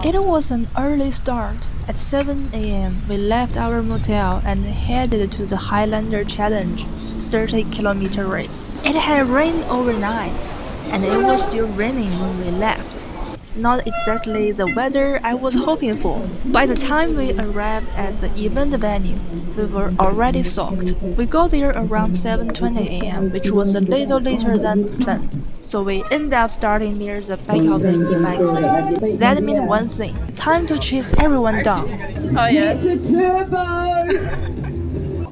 It was an early start. At 7 a.m., we left our motel and headed to the Highlander Challenge 30-kilometer race. It had rained overnight, and it was still raining when we left. Not exactly the weather I was hoping for. By the time we arrived at the event venue, we were already soaked. We got there around 7:20 a.m., which was a little later than planned, so we ended up starting near the back of the ebike. That meant one thing: time to chase everyone down. Oh yeah. Turbo!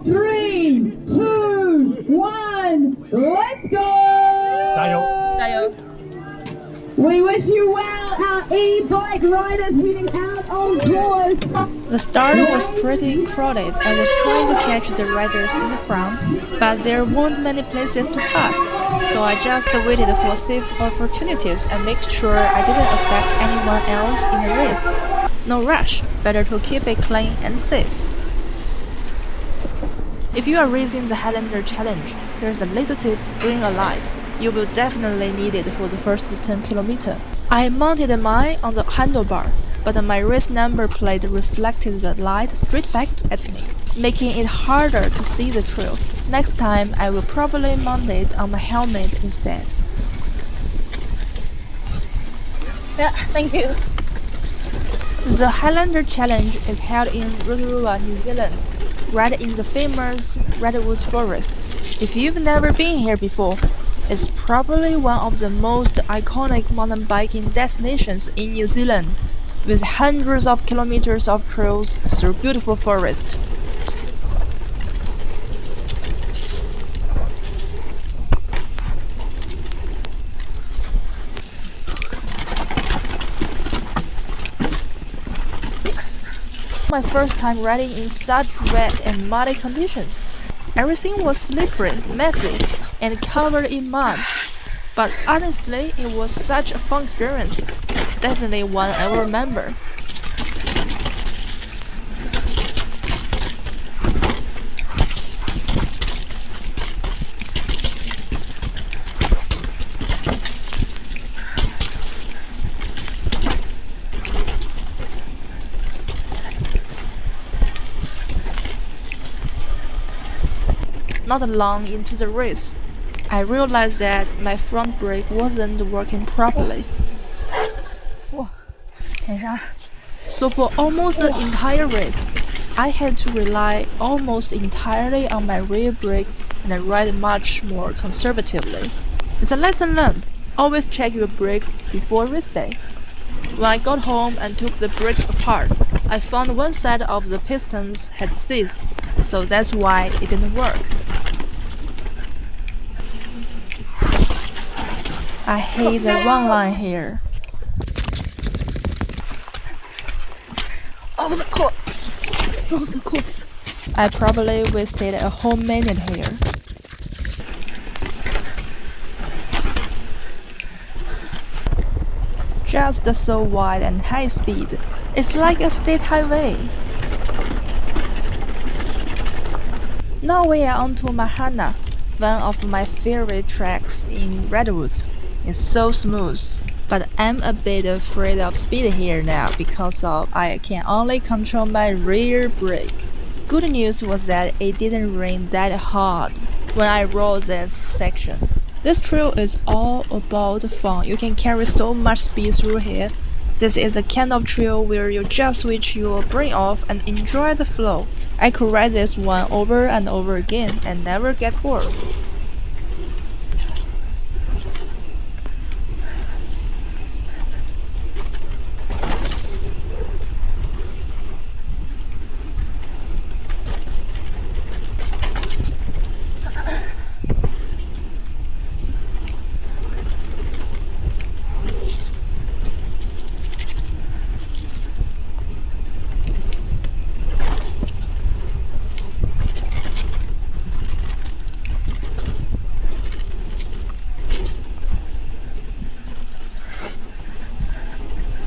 3, 2, 1, let's go! 加油！ 加油！ We wish you well, our e-bike riders heading out on course. The start was pretty crowded. I was trying to catch the riders in the front, but there weren't many places to pass, so I just waited for safe opportunities and made sure I didn't affect anyone else in the race. No rush, better to keep it clean and safe. If you are racing the Highlander Challenge, here's a little tip: bring a light. You will definitely need it for the first 10 km. I mounted mine on the handlebar, but my race number plate reflected the light straight back at me, making it harder to see the trail. Next time, I will probably mount it on my helmet instead. Yeah, thank you. The Highlander Challenge is held in Rotorua, New Zealand, right in the famous redwood forest. If you've never been here before, it's probably one of the most iconic mountain biking destinations in New Zealand, with hundreds of kilometers of trails through beautiful forests. My first time riding in such wet and muddy conditions. Everything was slippery, messy, and covered in mud. But honestly, it was such a fun experience. Definitely one I will remember. Not long into the race, I realized that my front brake wasn't working properly. So for almost the entire race, I had to rely almost entirely on my rear brake and ride much more conservatively. It's a lesson learned. Always check your brakes before race day. When I got home and took the brake apart, I found one side of the pistons had seized, so that's why it didn't work. I hate the one line here. Oh, the course. Oh, the course. I probably wasted a whole minute here. Just so wide and high speed. It's like a state highway. Now we are onto Mahana, one of my favorite tracks in Redwoods. It's so smooth, but I'm a bit afraid of speed here now because I can only control my rear brake. Good news was that it didn't rain that hard when I rode this section. This trail is all about fun. You can carry so much speed through here. This is a kind of trail where you just switch your brain off and enjoy the flow. I could ride this one over and over again and never get bored.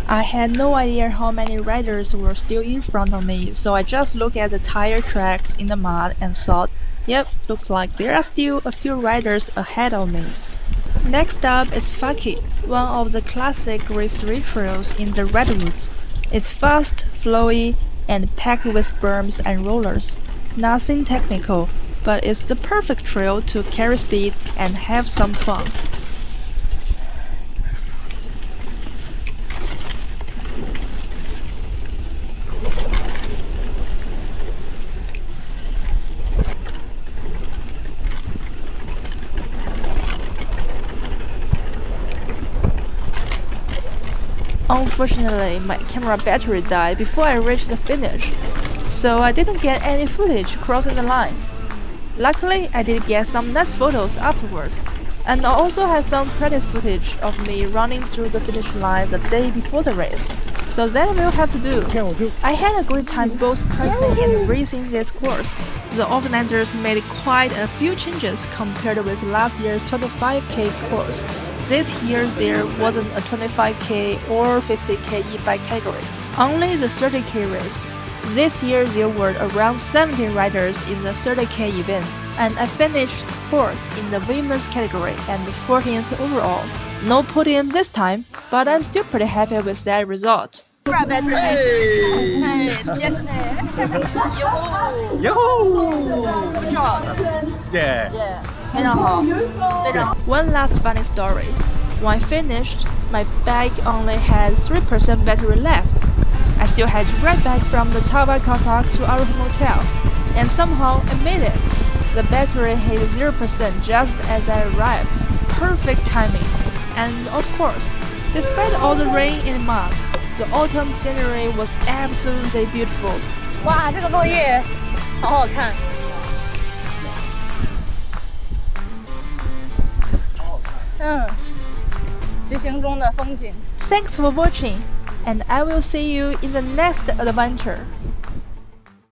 I had no idea how many riders were still in front of me, so I just looked at the tire tracks in the mud and thought, yep, looks like there are still a few riders ahead of me. Next up is Faki, one of the classic race trails in the Redwoods. It's fast, flowy, and packed with berms and rollers. Nothing technical, but it's the perfect trail to carry speed and have some fun. Unfortunately, my camera battery died before I reached the finish, so I didn't get any footage crossing the line. Luckily, I did get some nice photos afterwards, and I also had some practice footage of me running through the finish line the day before the race, so that will have to do. I had a great time both practicing and racing this course. The organizers made quite a few changes compared with last year's 25k course. This year there wasn't a 25k or 50k ebike category, only the 30k race. This year there were around 70 riders in the 30k event, and I finished 4th in the women's category and 14th overall. No podium this time, but I'm still pretty happy with that result. Yeah. One last funny story. When I finished, my bike only had 3% battery left. I still had to ride back from the Tawai car park to our hotel, and somehow I made it. The battery hit 0% just as I arrived. Perfect timing. And of course, despite all the rain and mud, the autumn scenery was absolutely beautiful. 哇，这个落叶好好看。骑行中的风景。 Thanks for watching, and I will see you in the next adventure.